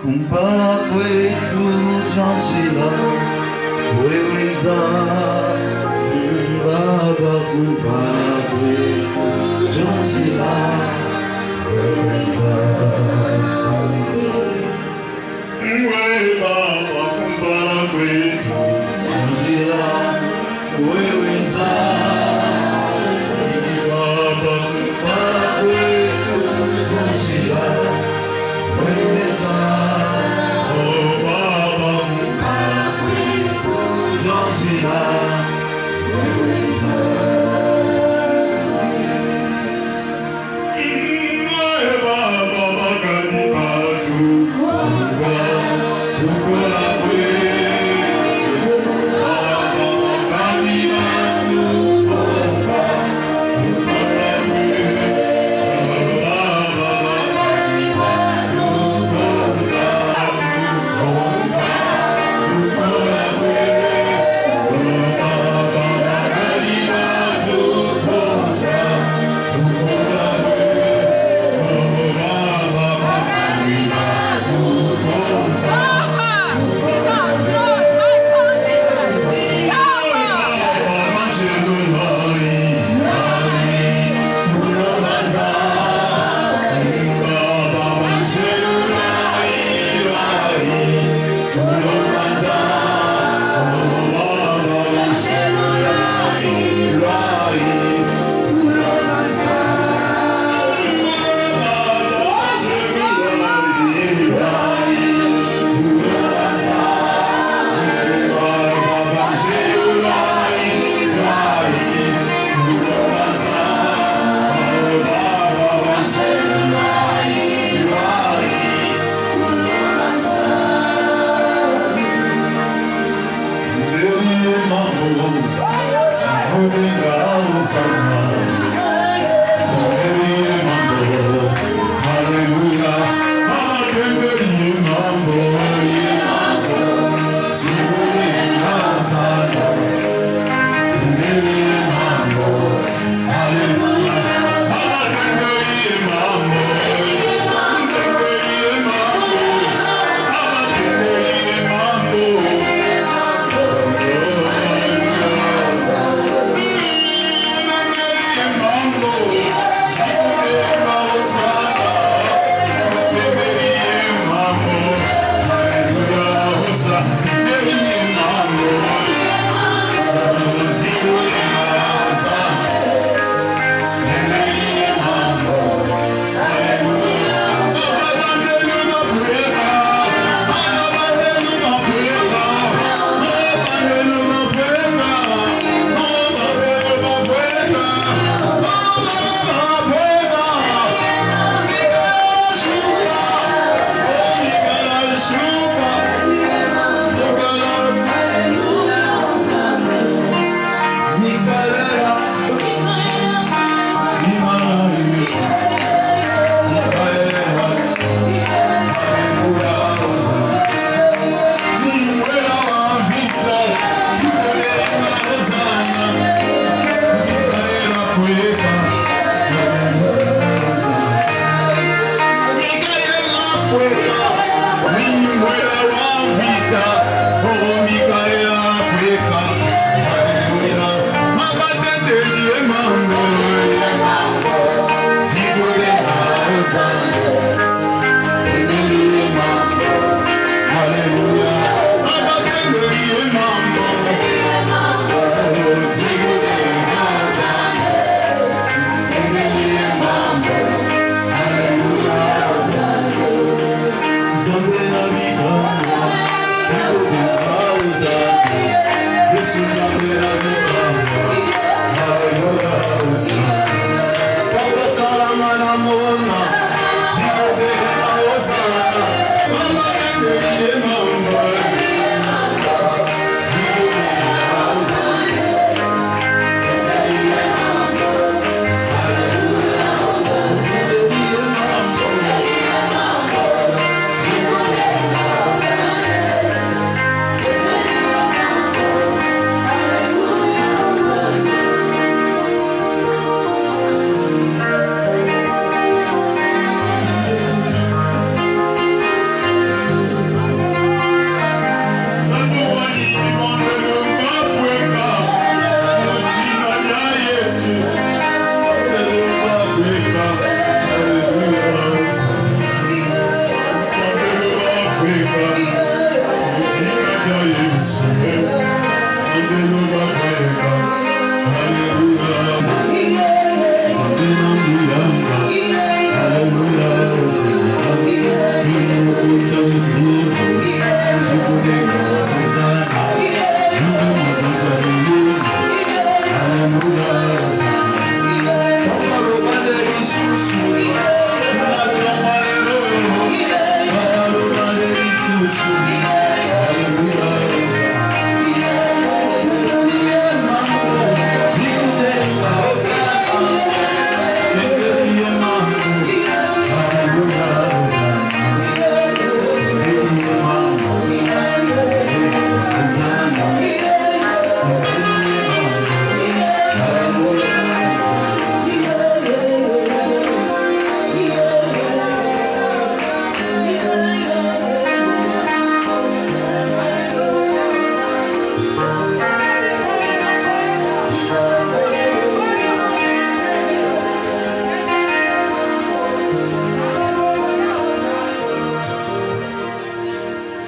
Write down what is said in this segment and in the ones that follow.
kumpala kwetu Chancellor weweza Baba, kumpala kwetu Chancellor weweza Baba, kumpala kwetu Chancellor weweza Baba, kumpala kwetu Chancellor weweza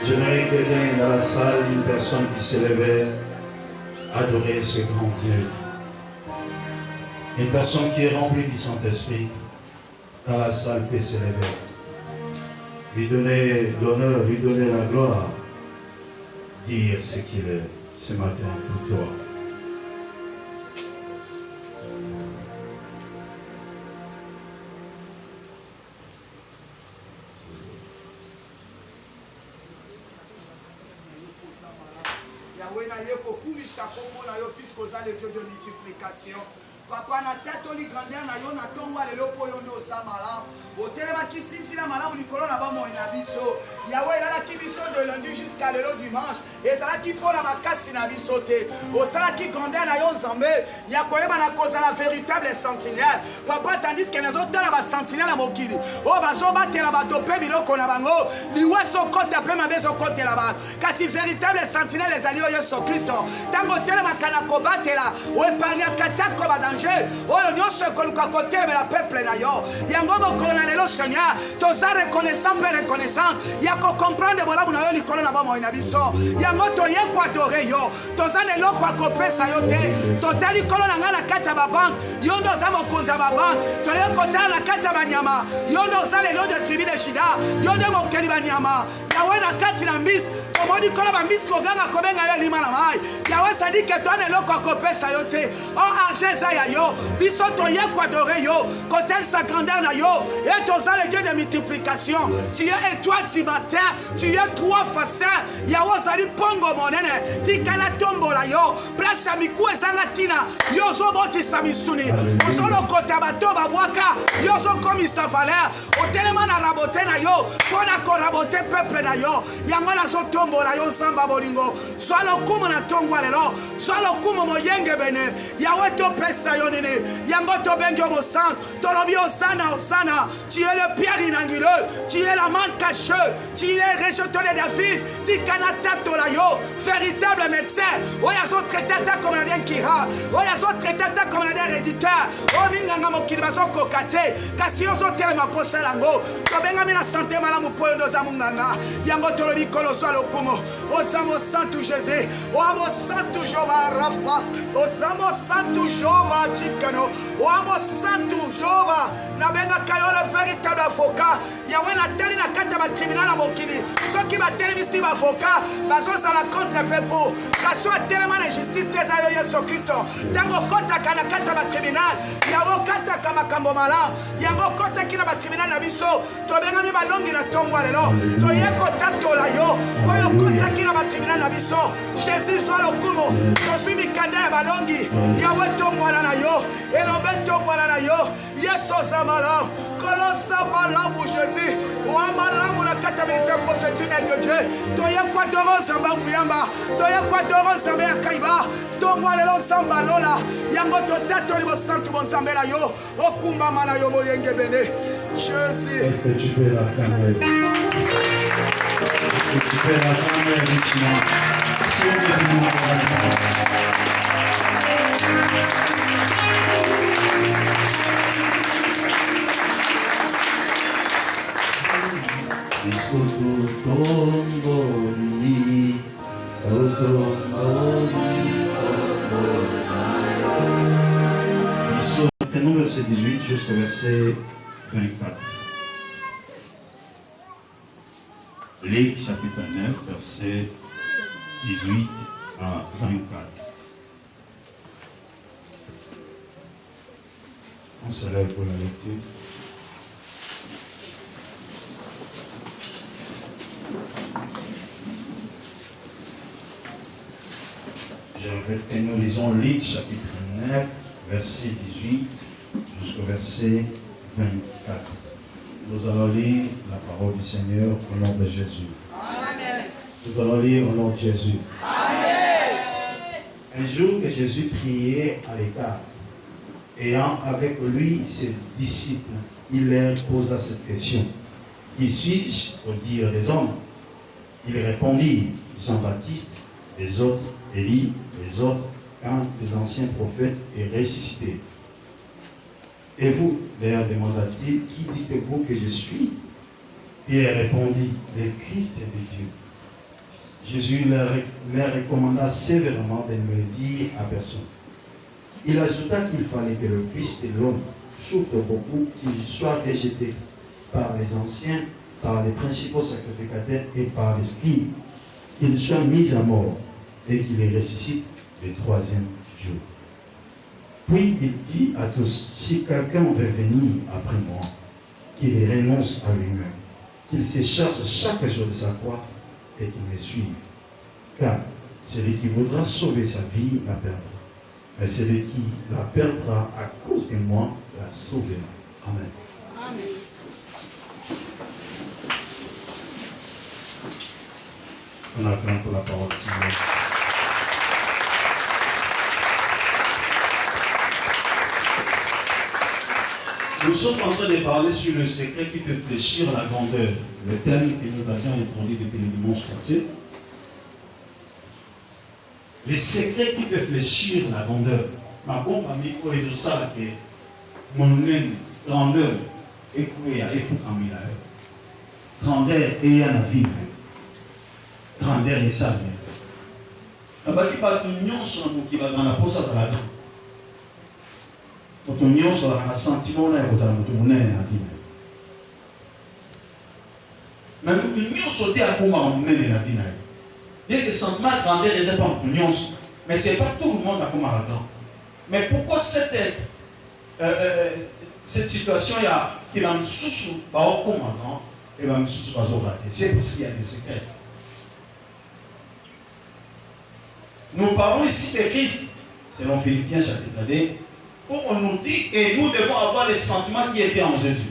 J'aimerais qu'il y ait dans la salle une personne qui s'élevait, adorer ce grand Dieu. Une personne qui est remplie du Saint-Esprit, dans la salle peut s'élever. Lui donner l'honneur, lui donner la gloire, dire ce qu'il est ce matin pour toi. Yahweh na yeko kumisa kombo na yo puisque oza le Dieu de multiplication. Papa na tatoli grandeur na yo na tongo lelo po yo ndo sa malamu. Otelema kisinzi na malamu likolo na bamo na biso. Yahweh na ki biso de lundi jusqu'à lelo dimanche. Ezala ki pona makasi na biso te. Osala ki grandeur na yo nzambe. Ya koyeba na koza la véritable sentinelle. Papa tandis que nazo tala ba sentinelle na mokili. O bazo batela bato pe biloko na bango. Liwe so kote pe mabezo kote la ba. Kasi véritable sentinelle ezali yo Yesu Kristo. Tango telema kana kobatela. O epargne katako ba danger. Oyo nyonso ekoluka kotelemela peuple na yo. Yango mokona lelo Seigneur. Toza reconnaissant pe reconnaissant. Ya ko comprendre bolamu na yo likolo na ba mo na biso. Yango toye ko adorer yo. Toza lelo ko kopesa yo te. Totali kolo na ngana kata ba bank. Yondo za mokonza ba bank. Toye ko tala kata ba nyama. Yondo za lelo de tribu de Shida. Yondo mokeli ba nyama. Yawe na kati na mbisi. Komodi kola ba mbisi koganga kobenga yo lima na mai. Yawe sadi ke toane loko kopesa yo te. Oh argeza ya yo. Biso toye ko adorer yo. Kotel sa grandeur na yo. Et toza le Dieu de multiplication. Tu es étoile du matin. Tu es trois facettes. Yawe sadi pongo monene. Tikana tombo la yo. Place ya miku ezanga tina. Yo zo boti sa misuni. Ozo lokota bato babwaka. Yo zo komi sa valeur. Otelema na rabote na yo. Pona ko rabote peuple na yo. Yango na zo tombo na yo samba bolingo. Sois le kumo na tongwa lelo. Sois le kumo moyenge bene. Yawe to pesa yo nene. Yango to bengyo mo san. Tolobi osana osana. Tu es le pierre inanguleux. Tu es la manne cacheux. Tu es rejeton de David. Tikana tato la yo. Véritable médecin. Oya zo traitata comme la dien kira. Oya zo traitata comme la dien réditeur. O minganga mokili bazo kokate. Kasi yo zo telema posa lango. To benga mina santé malamu poyo ndo za munganga. Yango tolobi kolo so lo kumo. Osamo santu Jésus. Oamo santu Jova Rafa. Osamo santu Jova Chikano. Oamo santu Jova. Na benga kayo le véritable avocat. Yawe na teli na kata ba tribunal na mokili. Soki ba teli bisi ba avocat. Bazo sala contre pepo. Kaso telema na justice teza yo Yesu Kristo. Tango kota kana kata ba tribunal. Yawe kata kama kambo mala. Yango kota kina ba tribunal na biso. To benga mi balongi na tongwa lelo. To yeko tato la yo. Koyo kota kina ba tribunal na biso. Jésus soit le kumo. To suis mi kanda ya balongi. Yawe tongwa na yo. Elombe tongwa na yo. Yesu zamala. Kolosa malamu Jésus. Wa malamu na kata ministère prophétique de Dieu. To yeko adoron samba muyamba. To yeko adoron samba ya kaiba. Tongwa lelo samba lola. Yango to tato libo santu bon samba la yo. Okumba mana yo moyenge bene. Jésus. Est-ce que tu peux l'acclamer? Est-ce que tu peux l'acclamer richement? Prenons verset 18 jusqu'au verset 24. Luc chapitre 9, verset 18 à 24. On se lève pour la lecture. Je répète que nous lisons Luc chapitre 9, verset 18 jusqu'au verset 24. Nous allons lire la parole du Seigneur au nom de Jésus. Amen. Nous allons lire au nom de Jésus. Amen. Un jour que Jésus priait à l'écart, ayant avec lui ses disciples, il leur posa cette question. Qui suis-je au dire des hommes? Ils répondirent, Jean-Baptiste, les autres Élie, les autres un des anciens prophètes est ressuscité. Et vous, leur demanda-t-il, qui dites-vous que je suis? Pierre répondit, le Christ de Dieu. Jésus leur recommanda sévèrement de ne le dire à personne. Il ajouta qu'il fallait que le Fils de l'homme souffre beaucoup, qu'il soit rejeté par les anciens, par les principaux sacrificateurs et par les scribes, qu'il soit mis à mort et qu'il ressuscite le 3e jour. Puis il dit à tous, si quelqu'un veut venir après moi, qu'il renonce à lui-même, qu'il se charge chaque jour de sa croix et qu'il me suive. Car celui qui voudra sauver sa vie la perdra. Mais celui qui la perdra à cause de moi la sauvera. Amen. Amen. On attend pour la parole du Seigneur. Nous sommes en train de parler sur le secret qui fait fléchir la grandeur. Le thème que nous avions introduit depuis le dimanche passé. Les secrets qui fait fléchir la grandeur. Ma bombe a mis au et de ça que mon grandeur est couée à Efou Kamila. Grandeur et à la vie. Grandeur et ça. Nabaki pas tout nyon sur nous qui va dans la posa de la vie. Quand on y est sur un sentiment là, vous allez vous donner la vie. Mais nous nous sauter à comment on mène la vie. Bien que le sentiment de grandeur n'est pas en tout mais ce n'est pas tout le monde à comment la grand. Mais pourquoi cette situation qui va me sous par commandant et va me sous par raté? C'est parce qu'il y a des secrets. Nous parlons ici de Christ, selon Philippiens chapitre 2, où on nous dit que nous devons avoir les sentiments qui étaient en Jésus.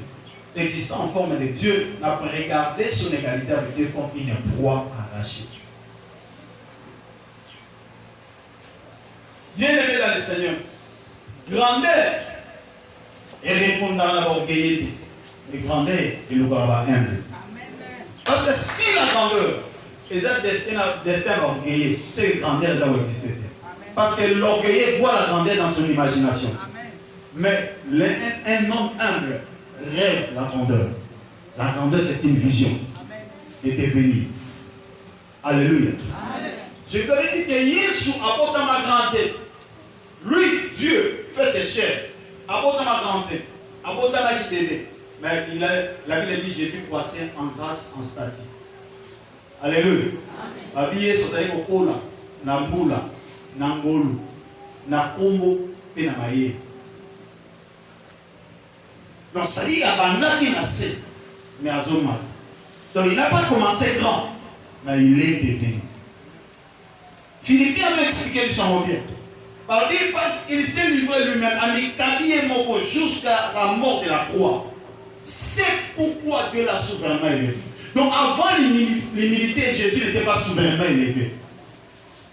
Existant en forme de Dieu, n'a pas regardé son égalité avec Dieu comme une proie arrachée. Bien-aimé dans le Seigneur, grandeur et répondre à l'orgueil, et grandeur et le garaba humble. Parce que si la grandeur est un destin orgueilleux, c'est que grandeur est à exister. Parce que l'orgueilleux voit la grandeur dans son imagination. Amen. Mais un homme humble rêve la grandeur. La grandeur, c'est une vision. Amen. De devenir. Alléluia. Amen. Je vous avais dit que Jésus apporte ma grandeur. Lui, Dieu, fait des chairs. Apporte ma grandeur. Apporte ma bébé. Mais la Bible dit Jésus croissait en grâce, en statut. Alléluia. Habillé sur sa kokola, nambula, nangolu, nakombo, et namaye. Donc ça dit, il y a un an qui naissait, mais à Zoma. Donc il n'a pas commencé grand, mais il est devenu. Philippiens m'a expliqué son revient. Parce qu'il s'est livré lui-même à Mikabi Moko jusqu'à la mort de la croix. C'est pourquoi Dieu l'a souverainement élevé. Donc avant l'humilité, Jésus n'était pas souverainement élevé.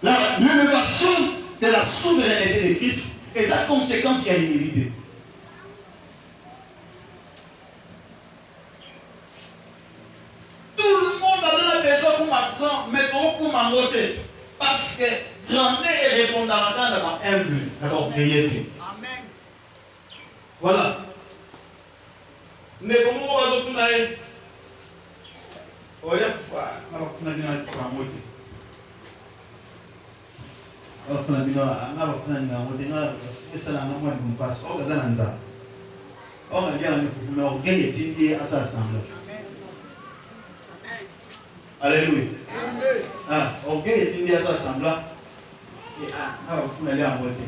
L'élévation de la souveraineté de Christ est sa conséquence, il y a l'humilité. Tout le monde a besoin pour ma grand, mais pour ma montée. Parce que grandeur et répondre à la grande humble, alors veillez. Amen. Voilà. Ne comment on va tout naïf. Olha fa, ngaba funa dina kwamote. Ngaba funa dina ngote ngaba fesa na mwa mpass. Oga zana nza. Oga ndia ni fufuna ogeye tindi asa sangla. Alléluia. Amen. Ah, ogeye tindi asa sangla. Et ngaba funa le ngote.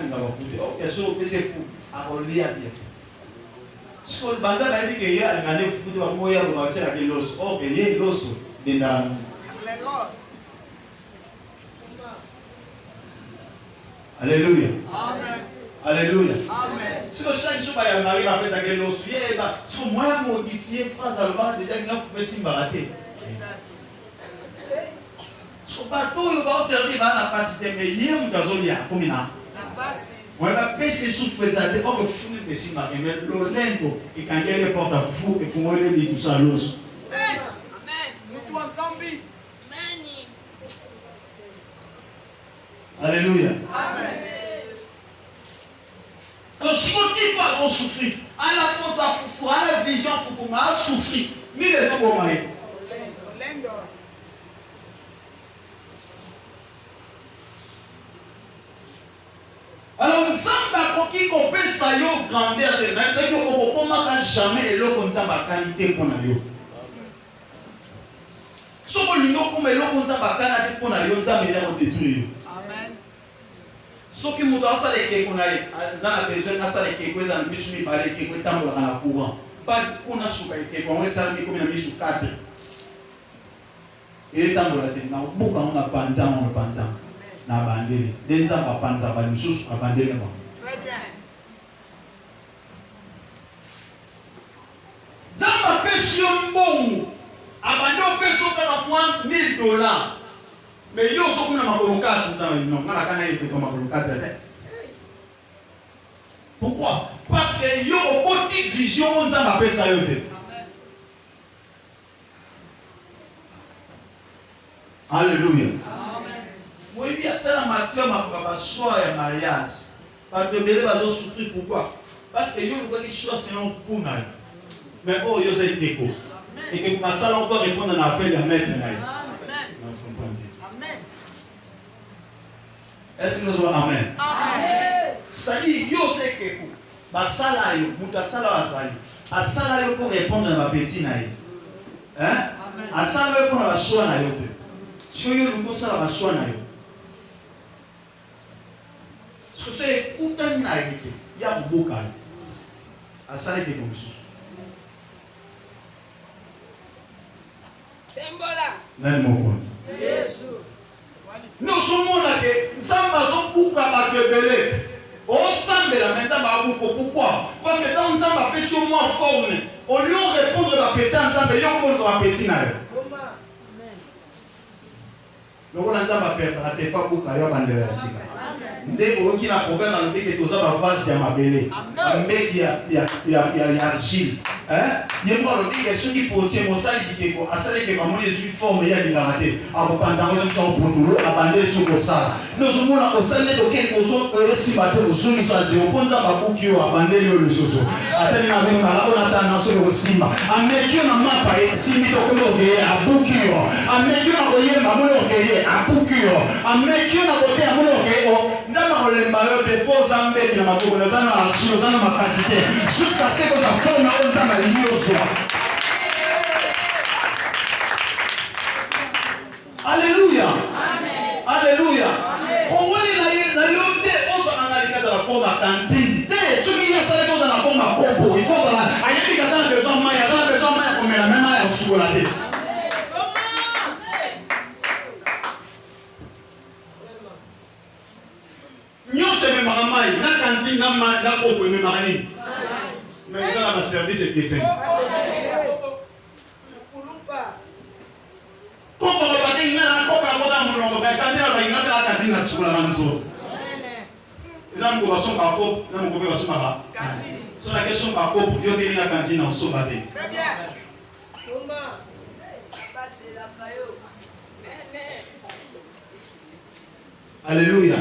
Ngaba fute. Ok, so pese fu akolia bien. Ce que le bandit a dit qu'il y a un année foutu à moi, il y a un voiture avec l'os. Oh, il y a l'os dedans. Alléluia. Amen. Alléluia. Amen. Ce que chaque jour, il y a un arrive à faire avec l'os. Il y a ce que moi, modifier phrase allemande, déjà, il y a un peu de baraté. Ce que bateau, il va servir à la capacité, mais il y a un gazolia, comme il y a. On va passer sous faisable, on va foutre des cimares, mais l'olendo, et quand il y a les portes à fou, il faut moller les tout ça l'os. Amen. Nous tous ensemble. Alléluia. Amen. Donc si on dit pas qu'on souffre, à la pose à foufou, à la vision foufou, mais à souffrir, ni les hommes au moyen. Alors nzamba koki kopesa yo grandeur de même c'est que okokomaka jamais eloko nzamba qualité pour na yo. Soko lingo comme eloko nzamba kana te pour na yo nzamba ina détruire. Amen. Soki muto asala ekeko na ye azana besoin asala ekeko eza misu mibale ekeko etambolaka na courant pas kuna suka ekeko yango esala mikomi na misu 4 etambola te na buka ngo na panzama na bandele nde nzamba panza ba misusu na bandele ngo. Très bien. Nzamba pesi yo mbongo abande opesi yo kaka mwa $1000 mais yo soki na makolo 4 nzamba non ngala kana ye pe makolo 4 te. Pourquoi? Parce que yo oboti vision nzamba pesa yo te. Alléluia. Oui, bien, la matière m'a choix et mariage. Parce que les gens souffrir pourquoi? Parce que yo le choix c'est un coup. Mais oh, yo c'est déco. Et que ma salle on peut répondre à l'appel de maître. Amen. Est-ce que nous avons amen? Amen. C'est-à-dire yo c'est que ma salle yo, muta salle asali. A salle yo pour répondre à ma petite naïe. Hein? A salle yo pour la choix na yo. Si yo le ça la choix na yo. Ce que c'est écouter na été. Il y a beaucoup à ça les comme ça. Sembola. Même mon compte. Jésus. Nous sommes là que Zamba zo kuka ba kebele. On semble la mais Zamba buko pourquoi? Parce que dans Zamba pêche au moins forme. Au lieu de répondre à la petite Zamba yo ko la petite na yo. Donc on a Zamba perdre te fa buka yo bandela ya sika. Ndé oki na problème à l'obé que toza ba vase ya mabele. Mbeki ya argile. Hein? Yemba l'obé que ceux qui potier mosali dikeko asale ke ba moni zui forme ya dingarate. Abo pantango zo so potulo abandé sur ko ça. Nous sommes là au sein de quel ozo esi bato ozuni so azemo ponza ba buki yo abandé yo le soso. Atani na même mala on attend na so ko simba. Ameki na mapa e simi to ko ge abuki yo. Ameki na oyemba mo no ge abuki yo. Ameki na bote amono ge o. Nzamba olemba yo te poza mbeki na maboko na zana archilo zana makasite. Jusqu'à ce que ça forme on nzamba liyoso. Alléluia. Amen. Alléluia. On voit la yomte autre analyse de la forme à cantine. Ce qui est ça dans la forme à compo. Il faut que la ayébi quand on a besoin de maille, on a besoin de maille comme la même maille sur la tête. Nous sommes même maille, la cantine na compo même marine. Mais ça va service et question. Quand on va partir, il y a un couple à côté de mon père. Quand il y a la cantine à sur la maison. Les gens qui sont par couple, les gens qui sont par cantine. Sur la question par couple, il y a la cantine en sauvaté. Très bien. Alléluia.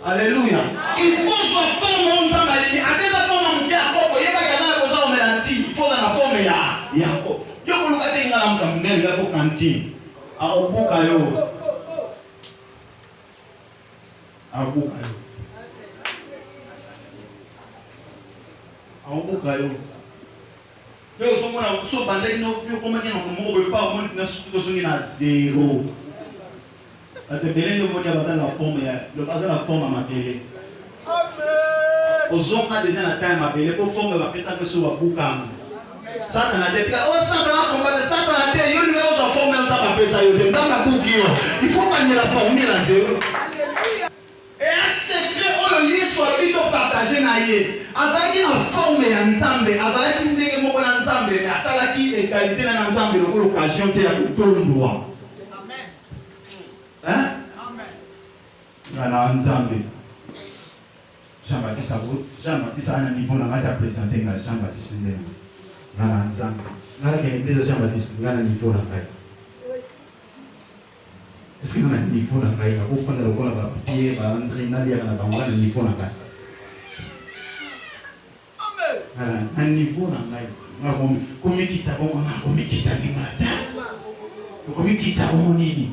Alléluia. Il faut soit forme on va maliner. À des formes qui a couple, il y a pas dans la cosa on mélange. Il faut dans la forme ya couple. Yo ko lukate ngala mkamnene ya fo cantine. A obuka yo. Abuka yo. Abuka yo. Yo so mona so bandeki no fio comme que non mo ko pas mo na suto so ni na zéro. Ate belendo mo dia bazana la forme ya, le bazana la forme makele. Amen. Ozonga déjà na time mabele pour forme ba pesa que so abuka. Satan a dit, oh Satan a combattu, Satan a dit, il y a une forme dans la pesa, il faut gagner la formule à zéro. Et un secret, oh le lien soit le but de partager naïe. Azaki na forme ya nzambe, azaki ndenge moko na nzambe, mais atalaki égalité na nzambe l'occasion te ya kutondwa. Amen. Hein? Amen. Na nzambe. Jean-Baptiste a un niveau na mata présenter Jean-Baptiste ndenge. Ngana nzambe ngana kelekeza Jean-Baptiste ngana niveau la kai est-ce que ngana niveau la kai ka kufanda lokola ba papier ba André nalia kana ba ngana niveau la kai amen ngana niveau la kai ngako komikita ko ngana komikita ni ngata komikita ko nini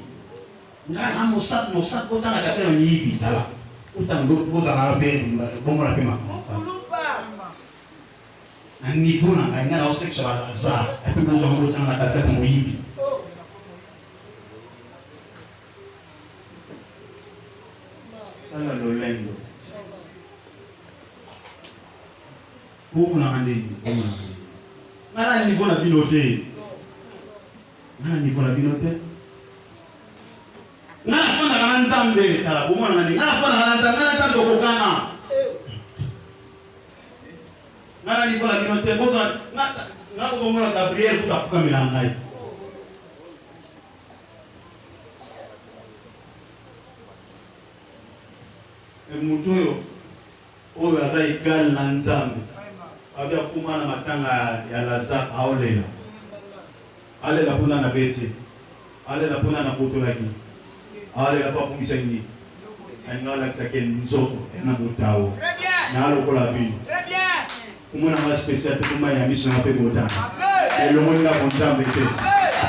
ngana mo sat ko tana ka fera nyibi tala Autant vous en avez comme on a fait ma. Un niveau dans la gagne au sexe sur la hasard. Et puis vous en avez dans la casette comme oui. Alors le lendo. Pour vous l'amener. Nana niveau la binoté. Nana niveau la binoté. Nana fona kana nzambe. Ala bomona ngani. Nana fona kana nzambe. Nana nzambe okokana. Nana niveau la binoté. Bozo ngako bomona Gabriel kutafuka milangai. Mutuyo oyo aza egal na nzambe abia kuma na matanga ya Lazare aolela alela kuna na bete alela kuna na botolaki alela pa kumisa ngi angala kisake nzoto na mutawo na alokola bino kuma na spécial kuma ya mission na pe botana le monde la bonzambe te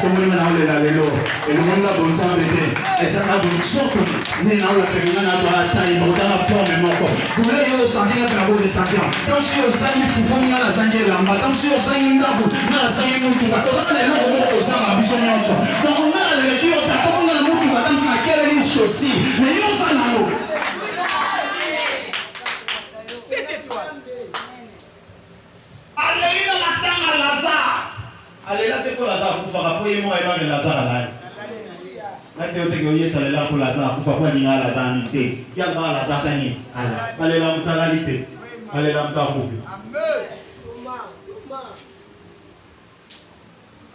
comme on a olela lelo le monde la bonzambe te esa ka bonsoto ni na ola tengana na doa taille botana forme moko kuma yo sentir que la bonne sentir donc si on sangi fufu na la sangi lamba donc si on sangi ndabu na la sangi muntu ka to sana lelo ko ko sana biso nyonso donc on a le kio ta to na muntu ka tansi na kele ni chosi mais yo sana no c'était toi Aleina matanga Lazare alela te ko Lazare kufa ka poye mo eba ke Lazare la Nate ote ke Yesu alela ko Lazare kufa kwa ni Lazare ni te ya ba Lazare sani ala alela mutalalite alela mtakufi amen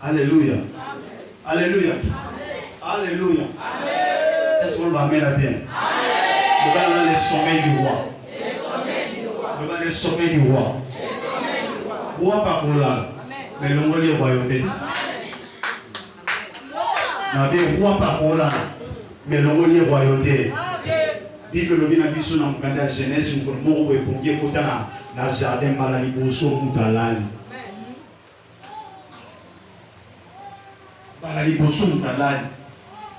Alléluia Alléluia Alléluia Est-ce qu'on va mettre bien Amen. Nous allons les sommets du roi. Nous allons les sommets du roi. Roi pas pour là. Mais l'on les royautés. Nous roi pas pour là. Mais l'on les royautés. Bible le vient à dire sur la Genèse pour mourir pour bien côté la jardin malali pour so mutalali. Malali pour so mutalali.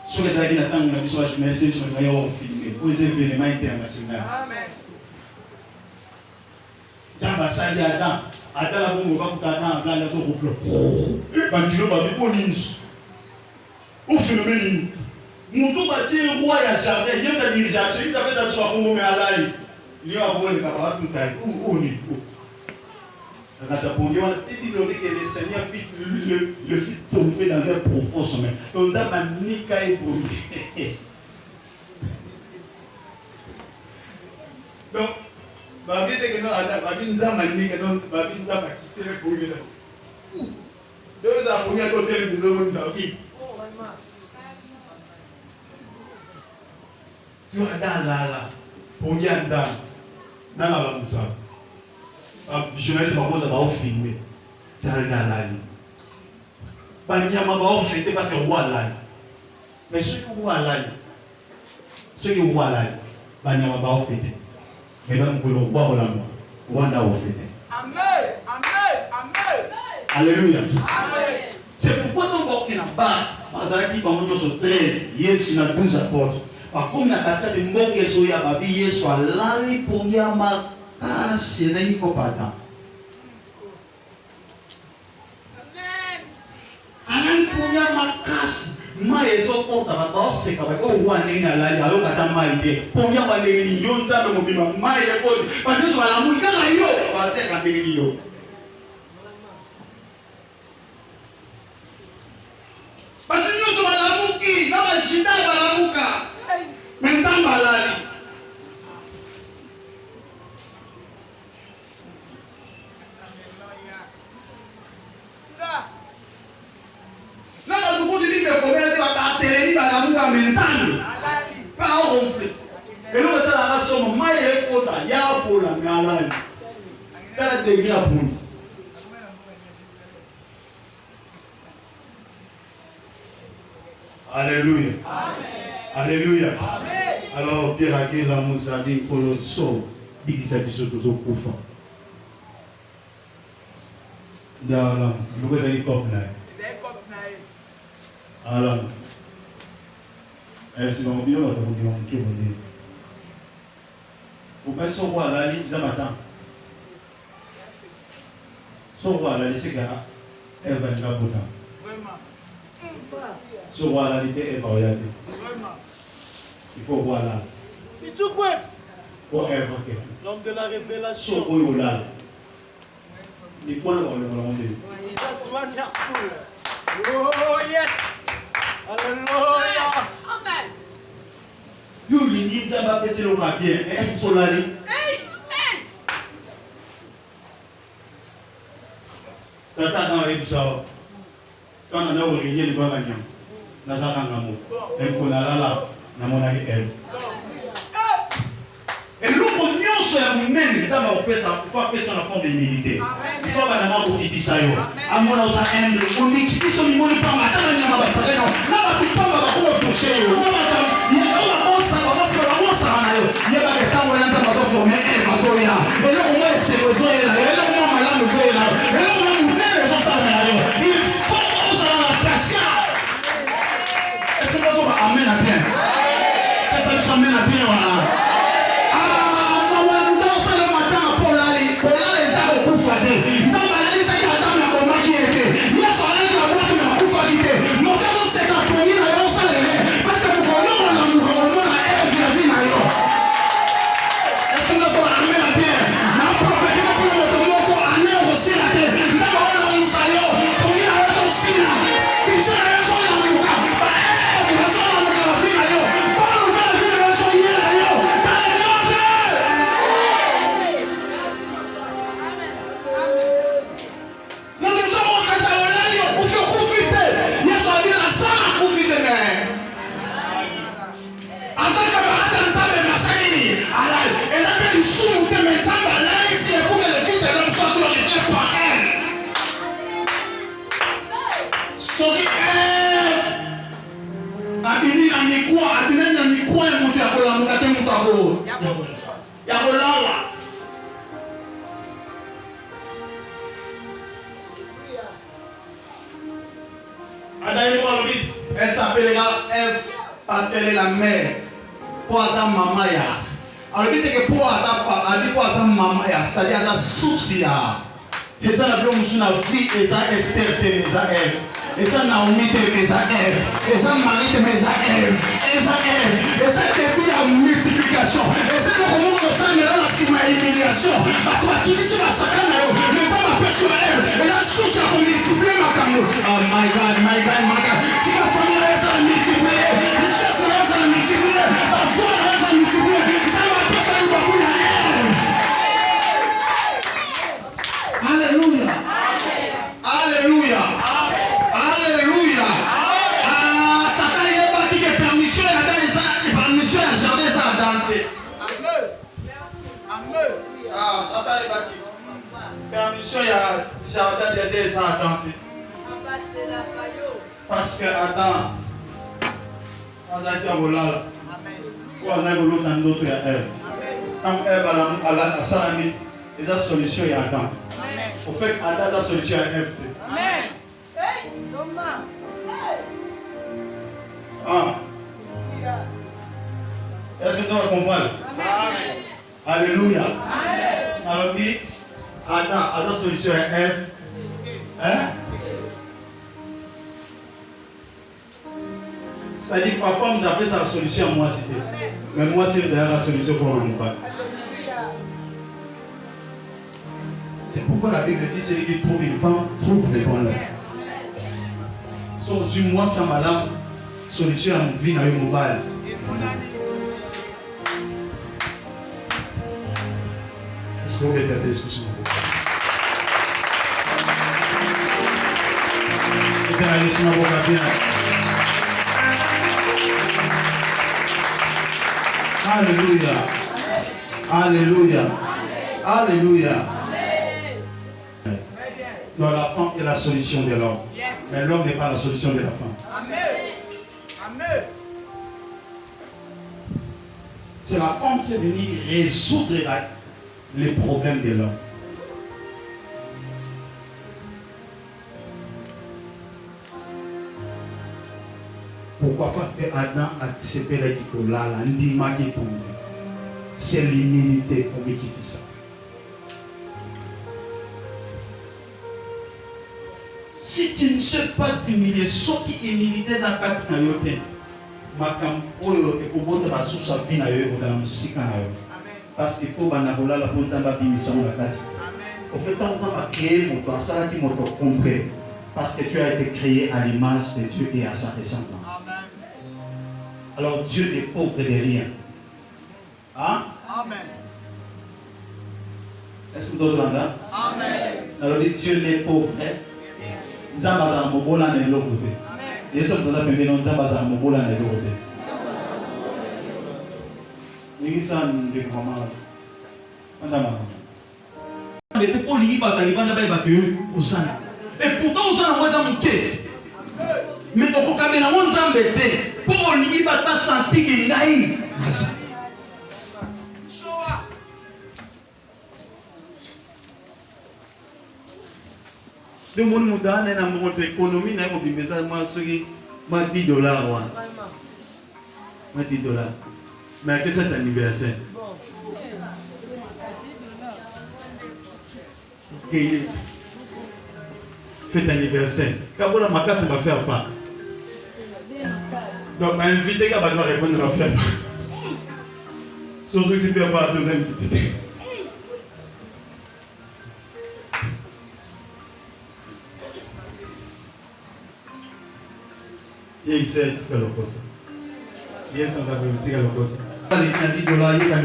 Ce que ça veut dire attendre que soit journaliste sur le voyant filmé. Aux événements internationaux. Amen. Jamba sali Adam. Adam la bombe va pour Adam en plein dans son reflet. Bandilo ba bipo ninsu. Au phénomène ni. Mutu bati roi ya jardin, yem ta dirigeant, il t'a fait ça sur la Congo mais alali. Il y a bon le papa tout taille. Où ni. Dans sa position, il dit que le Seigneur fit le fit tomber dans un profond sommeil. Donc ça m'a niqué pour lui. Donc, ma vie était que non, ma vie nous a maniqué, donc ma vie nous a quitté le pour lui. 2 ans pour y côté le besoin de qui. Si on a dans là, pour y aller dans la bamoussa. Journaliste m'a posé à filmer dans la ligne. Banyama va fêter parce que roi là. Mais ceux qui roi là, Banyama va fêter. Mais même que le roi au l'amour, Rwanda va fêter. Amen, amen, amen. Alléluia. Amen. C'est pourquoi ton corps qui n'a pas, Bazaraki Pamono sur 13, Yesu na 12 apôtres. Par contre, na katika mbonge soya babi Yesu alali pour yama. Ah, c'est là qu'il faut pas attendre. Amen. Pour y avoir casse, mais ils ont compté à ma c'est quand même au roi n'est pas là, il y a un kata maïté. Pour y avoir les millions ça de mon bima, maïté quoi? Parce que sur la mouille quand il y a, c'est quand il y a. Parce que nous sur la mouille, dans la chita la mouka, maintenant balali. Pas au conflit. Et nous, ça la somme, maïe kota, ya pour la galane. Ça la degré à pour. Alléluia. Alléluia. Alors, Pierre a dit la moussa dit pour le saut, dit qu'il s'agit surtout au couffa. D'accord, vous avez copé là. Alors, est-ce que vous avez dit que vous avez dit Vous pouvez se voir là, ils ont matin. Se voir là, c'est gars, elle va être bonne. Vraiment. Se voir là, elle va regarder. Vraiment. Il faut voir là. Et tout quoi? Pour elle, L'homme de la se révélation. voir là. Les points dans le monde. Just wonderful. Oh yes. Alléluia. Amen. Nous, les guides, ça va passer le bien. Est-ce qu'il faut l'aller? Amen. Tata dans avec ça. Quand on a origné le bon gagnant, on a un amour. Et qu'on a là, on a mon ami elle. Et nous, on y a sur même, ça va faire ça, il faut appeler ça la forme d'humilité. Il faut pas d'abord pour quitter ça. À mon âge, on est quitté son niveau de pas matin, on a pas ça. Non, là, tu pas va comment toucher. Non, madame, il y a on ça, on va se faire on ça là. Il y a pas de temps où on a ça former un façon là. Et là, on va essayer de jouer là. Et là, on va malade de jouer là. Et là, on va nous faire les choses là. Il faut on ça la patience. Est-ce que nous va amener à bien? Est-ce que nous amène à bien voilà? Elle s'appellera Ève parce qu'elle est la mère. Pour sa maman, alors dit que pour sa maman, c'est-à-dire sa souci. Et ça, la blonde sur la vie, et ça, Esther de mes Ève. Et ça, Naomi de mes Ève. Et ça, Marie de mes Ève. Et ça, Ève. Et ça, depuis la multiplication. Et c'est le moment où ça, mais là, c'est ma humiliation. À toi, qui dit sur la sacane, mais ça m'appelle sur elle. Et la source, elle a multiplié ma camoufle. Oh my God, my God, my God. Si la famille, elle s'est multipliée. Les chasses, elles s'est multipliées. La foi, elle s'est multipliée. Ça m'appelle ça, il va couler à Ève. Alléluia. Alléluia. Alléluia. Satan est parti que permission et permission et jardin ça d'entrée. Amen. Amen. Satan est parti. Permission et jardin d'entrée ça d'entrée. Parce que Adam, on a dit à Volal, on a dit à l'autre à Ève. Quand Ève a la salami, il y a la solution à Adam. Au fait, Adam a la solution à Ève. Amen. Hey, Thomas. Est-ce que tu comprends? Alléluia. Alors, dit, Adam a la solution à Ève. Hein? C'est-à-dire que papa nous appelle sa solution à moi, c'était. Mais moi, c'est d'ailleurs la solution pour mon père. C'est pourquoi la Bible dit celui qui trouve une femme trouve le bonheur. Sans une moi, sans madame, solution à mon vie, à mon bal. Est-ce qu'on peut faire des discussions? Et bien, allez sur ma boca bien. Alléluia. Alléluia. Alléluia. Non, la femme est la solution de l'homme. Mais l'homme n'est pas la solution de la femme. Amen. Amen. C'est la femme qui est venue résoudre les problèmes de l'homme. Pourquoi? Parce que Adam a accepté la Nicolas, la Ndima qui est tombée. C'est l'humilité pour qui dit ça. Si tu ne sais pas t'humilier, ce qui humilité à quatre nayote, makampoyo et kubote basusa vina yo kozala musika na yo. Parce qu'il faut banabola la bonne zamba bimission la kati. Au fait, on va créer mon toit, ça qui moto complet. Parce que tu as été créé à l'image de Dieu et à sa descendance. Alors Dieu n'est pauvre de rien. Hein? Amen. Est-ce que vous entendez? Amen. Alors Dieu n'est pauvre. Nzamba za mobola na eloko te. Yesu mtoza pembeni nzamba za mobola na eloko te. Ningisa ndeko mama. Anda mama. Mais t'es pas lié par ta libanda ba ba osana. Et pourtant osana moi ça monter. Mais au kamena mo nzambe te. Pour lié ba ta senti que ngai. Asa. Le monde moderne est dans notre économie, n'a pas besoin de moi $10 ouais. $10. Mais qu'est-ce que c'est anniversaire? Fête anniversaire. Quand on a ma casse, on va faire pas. Donc, invité, on va répondre, on va faire pas. Surtout si on ne fait pas, deux invités. Il y a tika lokoso. Yes, on va faire tika lokoso. Il y a $10, il y a $10.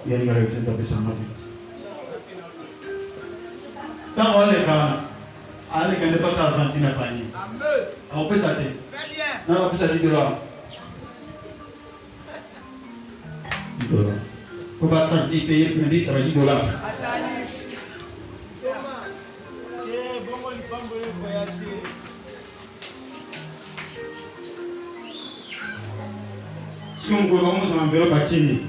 Il y a $10 quand on est là, allez, quand on passe à Argentine à Paris. On peut s'arrêter. Non, on peut s'arrêter $10. $10. On va sortir, payer le indice, ça va $10. Si on commence à enveloppe à Kimi,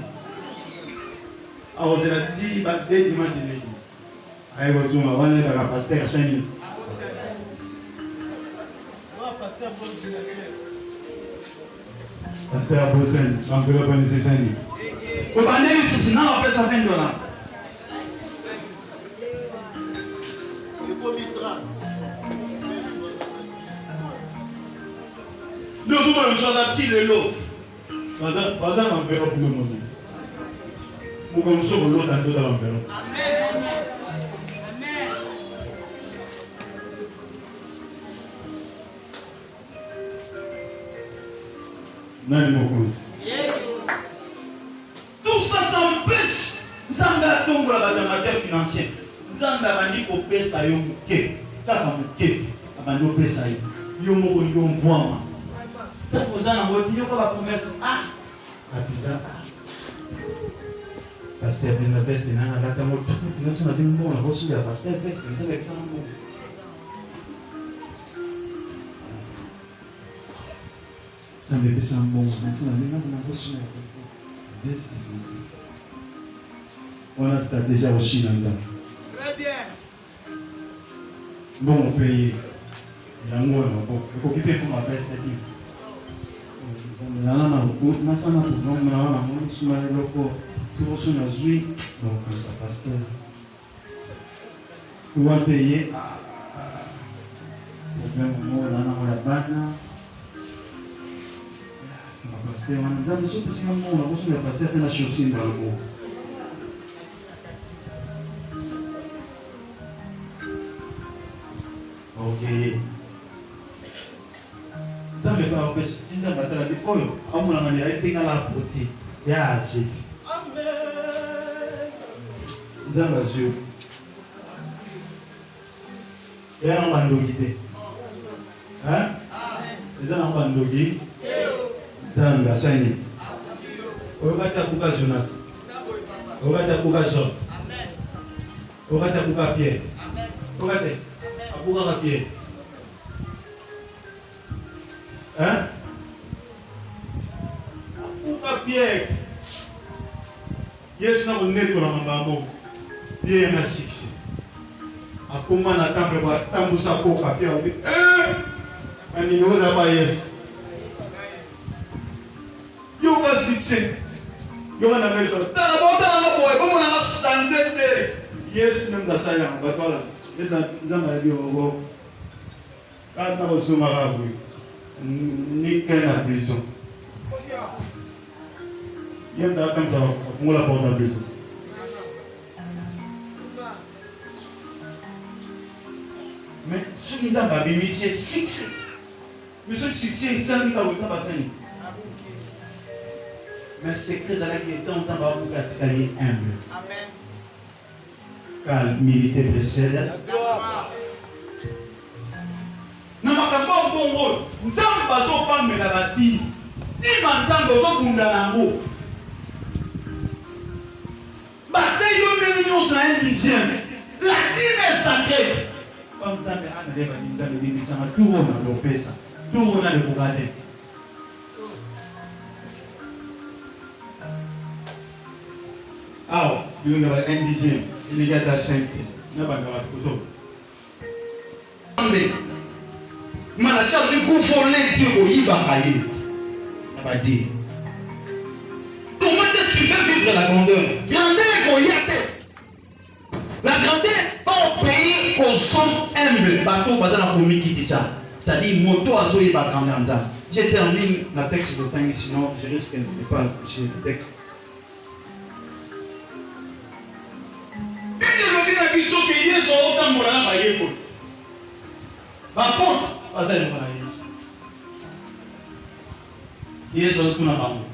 alors c'est la petite dès dimanche de nuit. Aïe, vous on est dans la pasteur à Chani. Pasteur à Bossen, enveloppe à nécessaire. Au bandé, sinon on peut ça $20. Le commis 30. Nous sommes sur la petite le lot. Pas un enveloppe pour nous. Nous sommes sur l'autre dans l'enveloppe. Amen. Tout ça s'empêche. Nzambe atongola ba matière financière. Nzambe abandi ko pesa yo muke. Taka muke. Abandi ko pesa yo. Yo moko yo mvwama. Tako zana ngoti yo ko ba promesse. Ah. Atiza. Pasteur Benaveste nana lata moto. Nasi na timbo na bosu ya pasteur Benaveste nzambe kisana mo. Ça me fait un bon. On a ça déjà au Chine. Très bien. Bon, on paye. Il y a un mot. Il faut quitter pour ma veste. On a un peu de temps. On a un peu de temps. Tout ce qu'on a joué. Donc, ça passe pas. On va payer. Problème, on a la banane. Pasteur, on a besoin de ce moment, on a besoin de pasteur de la chaussée dans le mot. Ok. Ça me fait un peu de temps à la décolle. On m'a demandé à être dans la portée. Ya, j'ai. Amen. Ça va sur. Et on va nous guider. Hein? Ça on va nous guider. Nzambe asani. Okata kuka Jonas. Okata kuka Jean. Amen. Okata kuka Pierre. Amen. Okate. Akuka Pierre. Hein? Akuka Pierre. Yes na oneto na mambamo. Pierre na 6. Akuma na tambe ba tambusa koka Pierre. Ani ngoza ba Yesu. Yo va succès. Yo on a même ça. T'as bon boy, comment on a standé. Yes, même dans ça là, on va pas là. Les m'a dit oh. Quand on a reçu marabout. Ni qu'à la prison. Il y a un comme ça, on la porte à la prison. Mais ce qui nous a babé, monsieur, succès. Monsieur, succès, ça nous a pas passé. Mais c'est que ça qui est en train de vous humble. Amen. Car l'humilité précède. Non, ma campagne, bon rôle. Nous sommes pas au pan de la bâtie. Ni manzan besoin de l'ango. Bataille de l'union sur un dixième. La dîme est sacrée. Comme ça, mais on a des bâtiments, ça va tout le monde a l'opé ça. Tout le monde a le regarder. Ah, il y a un dixième. Il y a de 5. Il n'y a pas de photo. Mais la charte de vous voler Dieu au Yibakaye. On va dire. Comment est-ce que tu fais vivre la grandeur? Grandeur, la grandeur, pas au pays qu'on sont humbles. Bateau, pas dans la commune qui dit ça. C'est-à-dire, moto à zoé pas grandeur. Je termine la texte de temps, sinon je risque de ne pas toucher le texte. Que Yesu autambola na bayeko. Bapota bazali na Yesu. Yesu tuna bango.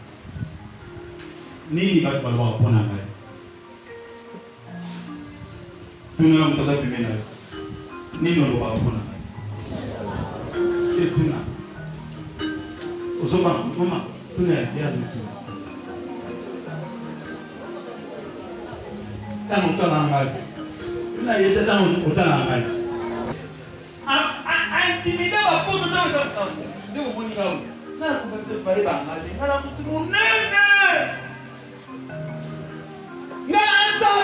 Nini batu balwa pona ngai? Tuna mtaza pimena. Nini ndo balwa pona ngai? Tuna. Osoma mama tuna ya tuna. Tano tana ngai. Là, il y a cet homme au temps à intimider la porte de sa femme. De mon niveau. N'a pas de bail. N'a pas de mon nez. N'a pas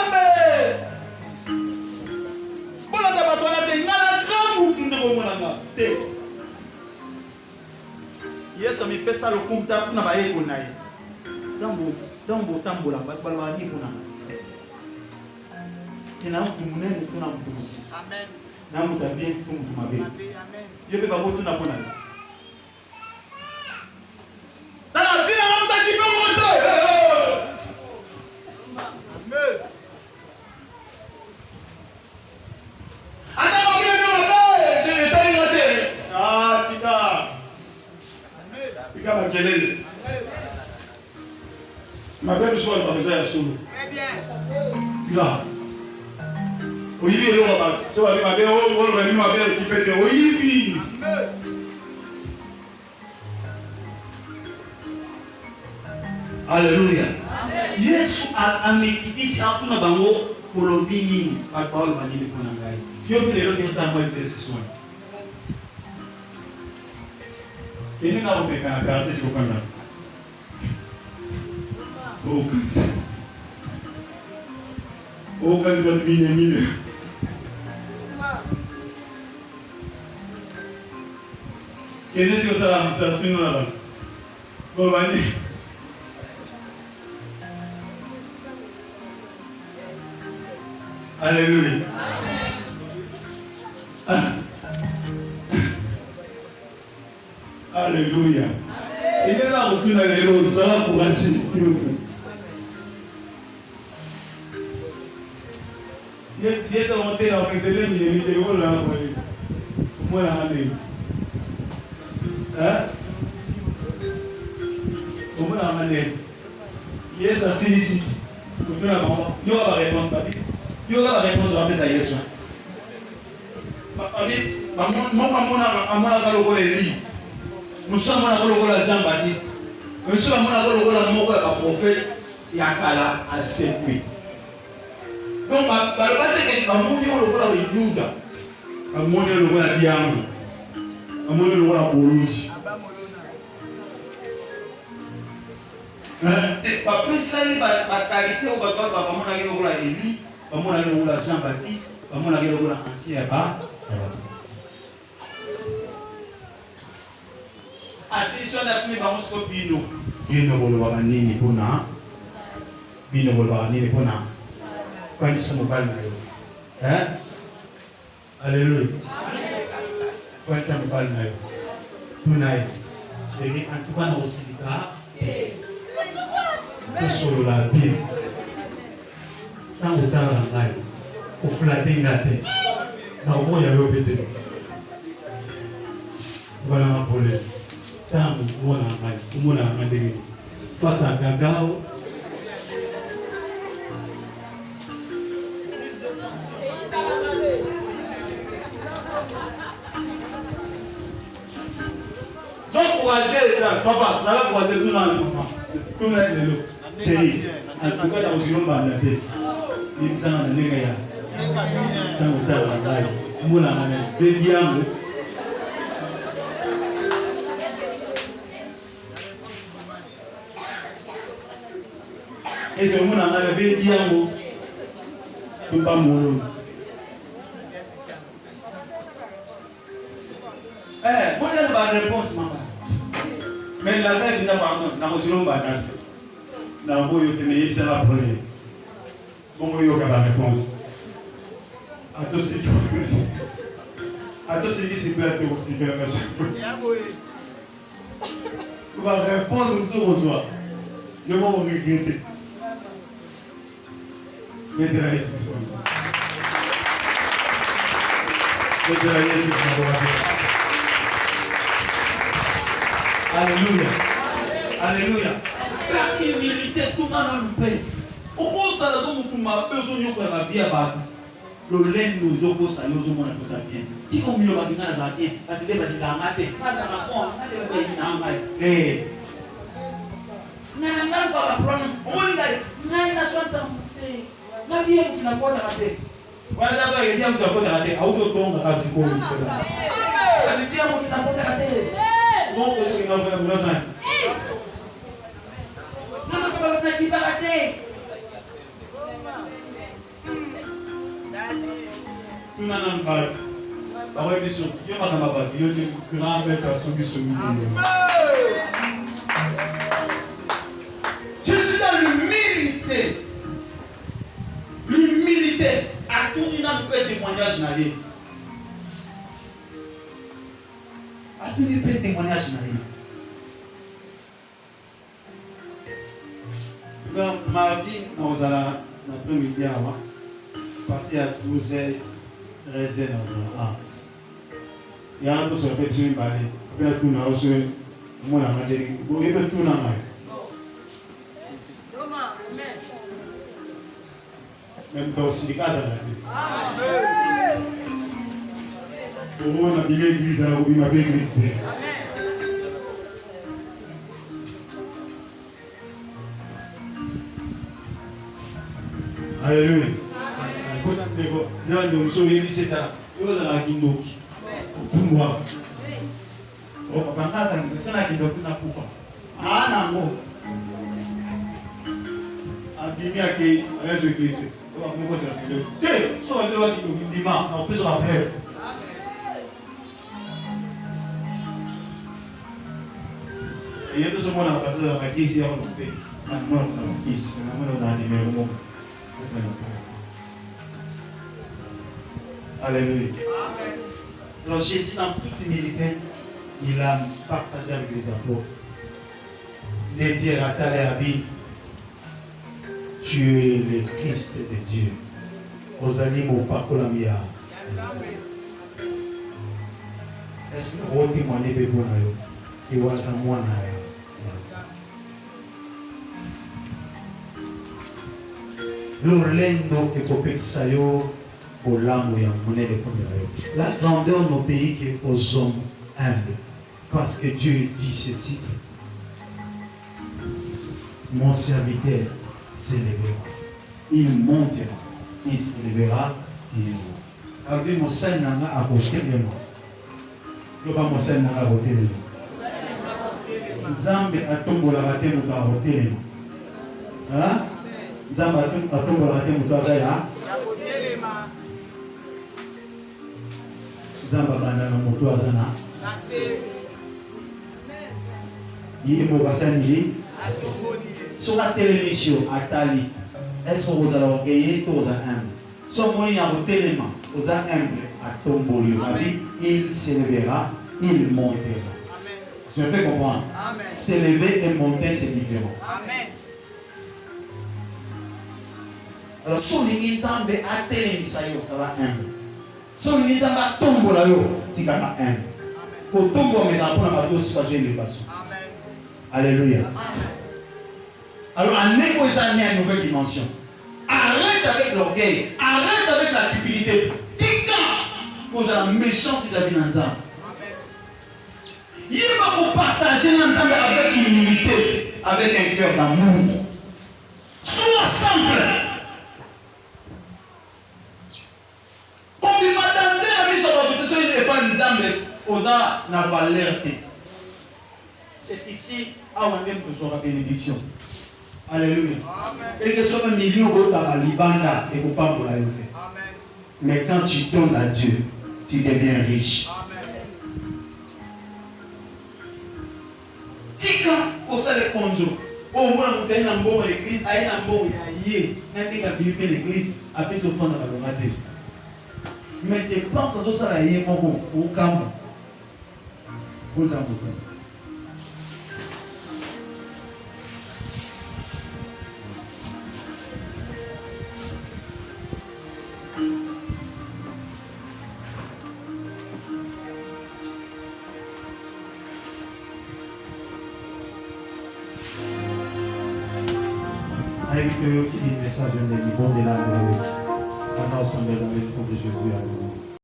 Voilà d'abord toi là, n'a la grande ou de mon nanga. Hier, ça me fait ça le compte à tout n'a pas écouté. Tambo là, balwa ni kuna. Amen. Namu tabia tungu mabe. Amen. Yepe babo tuna pona. Tala bila namu takipe wote. Amen. Ata ngine ngine je tani ngote. Ah tika. Amen. Tika makelele. Amen. Mabe mswa kwa meza ya sulu. Très bien. Là. Oyibi elo ba se wa bi ma be o re ni ma be ki pete oyibi. Alléluia. Yesu amekitisi hakuna bango kolobi nini pa Paul banini kuna ngai. Yo pe lelo kesa mo exercice mo. Kene na ope kana karate siko kana. Oh kansa. Oh kansa bine nini. Kene siko sala musala tino na ba. Bo bani. Alléluia. Alléluia. Il est là où tu n'as les roses, ça va pour acheter. Il est monté là, c'est bien, il est mis le rôle là. Moi, là, hein? Comment là, il est assis ici. Il y aura la réponse, papi. Il y aura la réponse à la Yesu. Nous sommes à Jean-Baptiste. Nous sommes à prophète Yakala à Sekoui. Donc, après ça, il va qualité au bateau, il va Élie, il va Jean-Baptiste, il va ancien Eba. Assis sur la pluie, il va se copier nous. Il ne va pas nini pour nous. bino bolobaka nini mpona fandisa mobali na yo. Alléluia. Fandisa mobali na yo tuna ye chéri antuka na kosilika tosolola bien ntango otalaka ngai oflate nga te nakomoya yo mpe te obananga problème ntango omonaka ngai omonaka nga ndenge face à gagao papa, ça va pour tout dans le moment. Tout le monde. Chérie, en tout cas, dans le monde, il y a un négaya. Ça me fait la salle. Mon ami, Bédiamo. Et c'est mon ami, Bédiamo. Tout pas mon. Moi, j'ai pas de réponse, maman. Mais la tête n'a pas de réponse. Dans le boyau, il y a un problème. Bon, il y a une réponse. À tous ceux qui se placent aussi, la réponse, nous sommes reçoit. Ne vont regretter. Mettez la Jésus sur nous. Mettez la Jésus sur nous. Alléluia. Alléluia. Dans l'humilité, tout le monde nous paye. Au moins, ça nous a besoin de la vie à battre. Le lait nous a besoin de la bien. Si on nous a dit que nous avons bien, nous avons dit que nous je suis dans l'humilité. L'humilité à tout le monde peut témoignage. À tout le monde peut témoignage. Mardi, nous allons l'après-midi avant, partir à 12h13. Il y a un peu sur le petit balai. Il y a tout dans le monde à Madrid. Il y a tout dans le même dans le syndicat à la vie. Pour moi, on a bien l'église, on a bien l'église. Alléluia. Nous sommes élisés dans la Kindoki. Pour moi. Oh, papa, c'est la Kindoki na kufa. Ah, non. Abimi à qui avec ce Christ. On va commencer la Kindoki. Soit on doit dire dimanche, on peut se rappeler. Et il y a tout ce monde à passer dans la ici avant de couper. Maintenant, on a ici, on a un numéro. Alléluia. Alors Jésus, dans toute humilité, il a partagé avec les apôtres. Les pierres à Taléabi, tu es le Christ de Dieu. Ozali mo pakolamia. Est-ce que vous témoignez de vous? Il was a moi. L'olendo et Kopeksayo, Olamo ya monnaie de Pomerayo. La grandeur de nos pays qui est aux hommes humbles. Parce que Dieu dit ceci. Mon serviteur s'élèvera. Il montera. Il s'élèvera. Il montera. Alors, mon Seigneur a côté de moi. Le bas mon Seigneur a côté de moi. Zambe a tombé la raté mon a côté de moi. Hein? Zambe a tombé la raté mon a Zamba bana na moto azana. Yi mo basani yi. sur la télévision, à Tali, est-ce que vous allez orgueiller ou vous allez humble? Si vous avez un téléman, vous allez humble à Tombolio. Il s'élèvera, il montera. Je me fais comprendre. S'élever et monter, c'est différent. Amen. Alors, si vous avez un téléman, ça va humble. Si vous avez un Tombolio, ça va humble. Quand tombe, mais après, on va aussi passer une élévation. Alléluia. Alors, en négociant une nouvelle dimension. Arrête avec l'orgueil. Arrête avec la cupidité. Tika, vous êtes méchant vis-à-vis de Nzambe. Il va vous partager Nzambe avec humilité, avec un cœur d'amour. Sois simple. Comme il m'a dansé la mise sur la route, il n'est pas Nzambe. Osa n'a valeur. C'est ici où on aime que soit la bénédiction. Alléluia. Et que ce soit un million de Libanda et pas pour la yoke. Mais quand tu donnes à Dieu, tu deviens riche. Tika, qu'on s'est les conjo. Au moins, on a un bon l'église, il y a un bon yé. On a vérifié l'église, après ce fond dans la lomate. Mais tu penses à ça, il y a un bon au camp. Vous avez avec qui dit message de bon de la on a ensemble dans le nom de Jésus.